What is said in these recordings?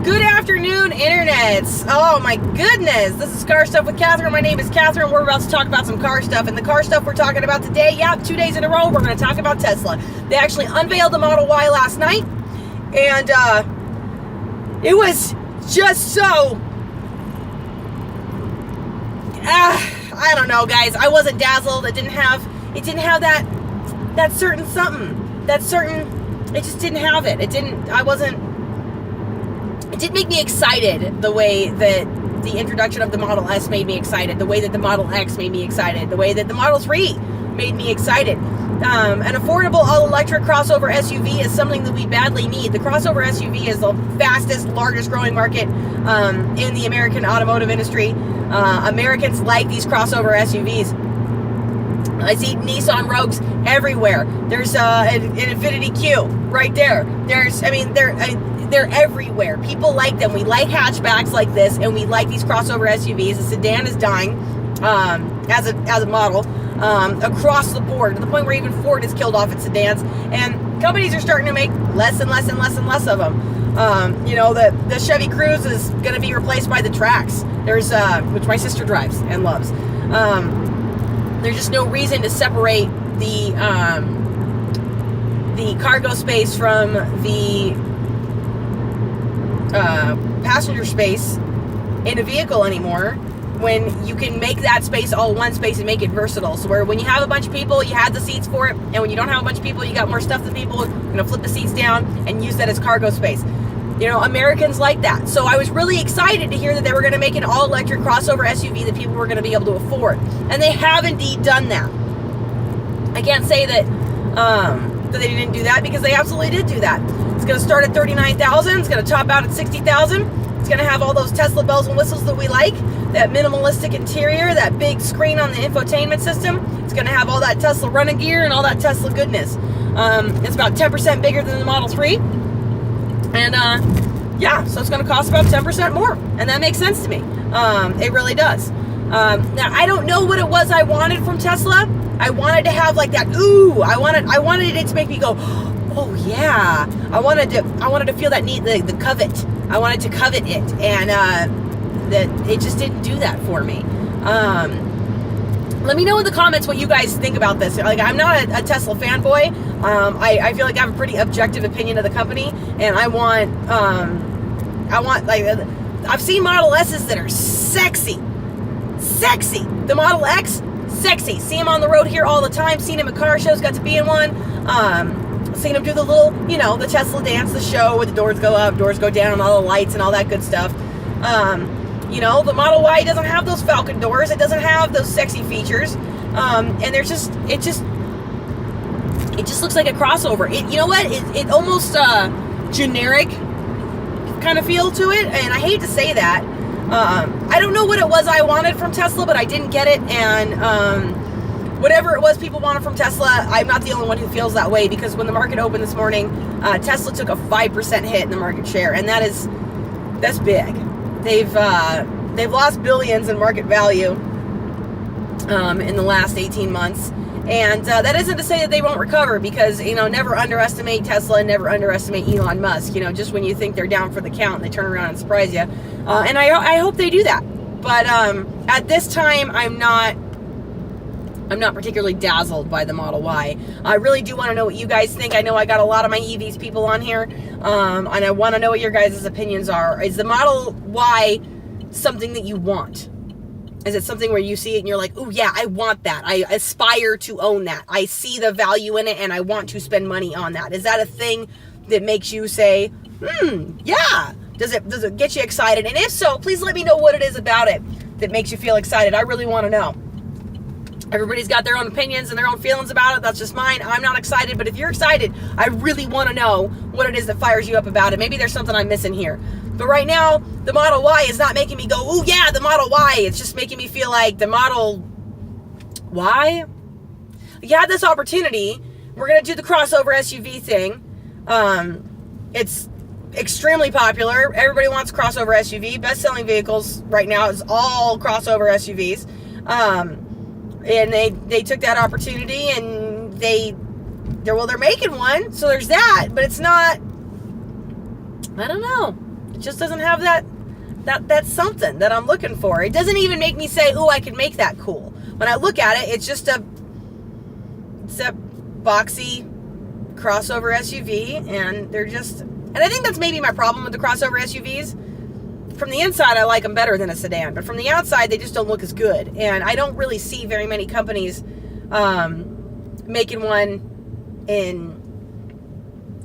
Good afternoon, internets. Oh my goodness. This is Car Stuff with Katherine. My name is Katherine. We're about to talk about some car stuff. And the car stuff we're talking about today, 2 days in a row, we're going to talk about Tesla. They actually unveiled the Model Y last night. And it was just so... I don't know, guys. I wasn't dazzled. It didn't have that certain something. It just didn't have it. It didn't make me excited the way that the introduction of the Model S made me excited, the way that the Model X made me excited, the way that the Model 3 made me excited. An affordable all-electric crossover SUV is something that we badly need. The crossover SUV is the fastest, largest growing market in the American automotive industry. Americans like these crossover SUVs. I see Nissan Rogues everywhere. There's an Infiniti Q right there. They're everywhere. People like them. We like hatchbacks like this, and we like these crossover SUVs. The sedan is dying as a model across the board, to the point where even Ford has killed off its sedans, and companies are starting to make less and less and less and less of them. The Chevy Cruze is going to be replaced by the Trax. Which my sister drives and loves. There's just no reason to separate the cargo space from the passenger space in a vehicle anymore, when you can make that space all one space and make it versatile. So where when you have a bunch of people, you have the seats for it, and when you don't have a bunch of people, you got more stuff than people, flip the seats down and use that as cargo space. Americans like that. So I was really excited to hear that they were going to make an all-electric crossover SUV that people were going to be able to afford. And they have indeed done that. I can't say that they didn't do that, because they absolutely did do that. It's going to start at $39,000. It's going to top out at $60,000. It's going to have all those Tesla bells and whistles that we like. That minimalistic interior, that big screen on the infotainment system. It's going to have all that Tesla running gear and all that Tesla goodness. It's about 10% bigger than the Model 3. And, so it's going to cost about 10% more. And that makes sense to me. It really does. Now, I don't know what it was I wanted from Tesla. I wanted to have like that, I wanted it to make me go, oh yeah. I wanted to feel that need, the covet. I wanted to covet it. And, that it just didn't do that for me. Let me know in the comments what you guys think about this. Like, I'm not a Tesla fanboy. I feel like I have a pretty objective opinion of the company, and I've seen Model S's that are sexy. The Model X, sexy. See him on the road here all the time. Seen him at car shows, got to be in one. Seen him do the little, the Tesla dance, the show where the doors go up, doors go down, all the lights and all that good stuff. The Model Y doesn't have those Falcon doors. It doesn't have those sexy features. And it just looks like a crossover. It almost generic kind of feel to it. And I hate to say that. I don't know what it was I wanted from Tesla, but I didn't get it. And whatever it was people wanted from Tesla, I'm not the only one who feels that way, because when the market opened this morning, Tesla took a 5% hit in the market share, and that's big. They've lost billions in market value in the last 18 months. And that isn't to say that they won't recover, because, never underestimate Tesla and never underestimate Elon Musk. Just when you think they're down for the count, they turn around and surprise you. And I hope they do that. But at this time, I'm not particularly dazzled by the Model Y. I really do want to know what you guys think. I know I got a lot of my EVs people on here, and I want to know what your guys' opinions are. Is the Model Y something that you want? Is it something where you see it and you're like, oh yeah, I want that. I aspire to own that. I see the value in it and I want to spend money on that. Is that a thing that makes you say, yeah? Does it get you excited? And if so, please let me know what it is about it that makes you feel excited. I really want to know. Everybody's got their own opinions and their own feelings about it. That's just mine. I'm not excited, but if you're excited, I really want to know what it is that fires you up about it. Maybe there's something I'm missing here. But right now, the Model Y is not making me go, oh yeah, the Model Y. It's just making me feel like the Model Y? You had this opportunity. We're going to do the crossover SUV thing. It's extremely popular. Everybody wants crossover SUV. Best-selling vehicles right now is all crossover SUVs. And they took that opportunity, and they're making one, so there's that, but it's not, I don't know. It just doesn't have that's something that I'm looking for. It doesn't even make me say, "Ooh, I could make that cool." When I look at it, it's just a boxy crossover SUV, and I think that's maybe my problem with the crossover SUVs. From the inside, I like them better than a sedan, but from the outside, they just don't look as good. And I don't really see very many companies making one in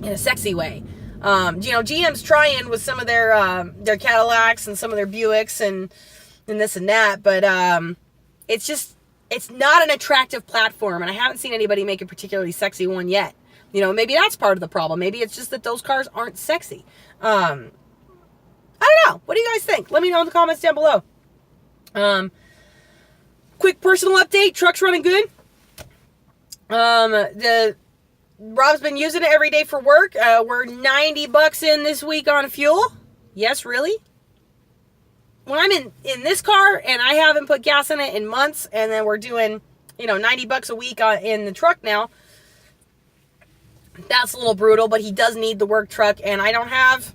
a sexy way. GM's trying with some of their Cadillacs and some of their Buicks and this and that, but it's not an attractive platform, and I haven't seen anybody make a particularly sexy one yet. Maybe that's part of the problem. Maybe it's just that those cars aren't sexy. I don't know. What do you guys think? Let me know in the comments down below. Quick personal update. Truck's running good. Rob's been using it every day for work. We're $90 in this week on fuel. Yes, really? When I'm in this car and I haven't put gas in it in months, and then we're doing, $90 a week in the truck now, that's a little brutal, but he does need the work truck, and I don't have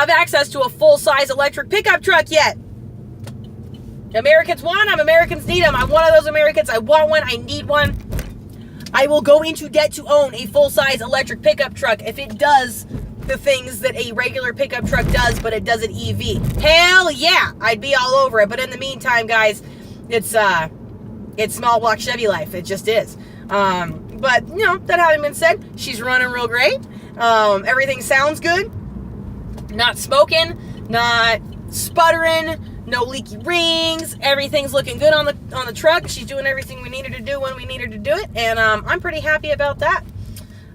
access to a full-size electric pickup truck yet. Americans want them. Americans need them. I'm one of those Americans. I want one. I need one. I will go into debt to own a full-size electric pickup truck if it does the things that a regular pickup truck does, but it does an EV. Hell yeah, I'd be all over it. But in the meantime, guys, it's small block Chevy life. It just is. But that having been said, she's running real great. Everything sounds good. Not smoking, not sputtering, no leaky rings. Everything's looking good on the truck. She's doing everything we need her to do when we need her to do it, and I'm pretty happy about that.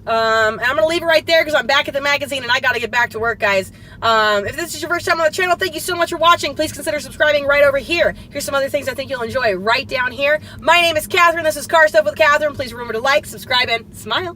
And I'm gonna leave it right there because I'm back at the magazine and I gotta get back to work, guys. If this is your first time on the channel, thank you so much for watching. Please consider subscribing right over here. Here's some other things I think you'll enjoy right down here. My name is Katherine. This is Car Stuff with Katherine. Please remember to like, subscribe, and smile.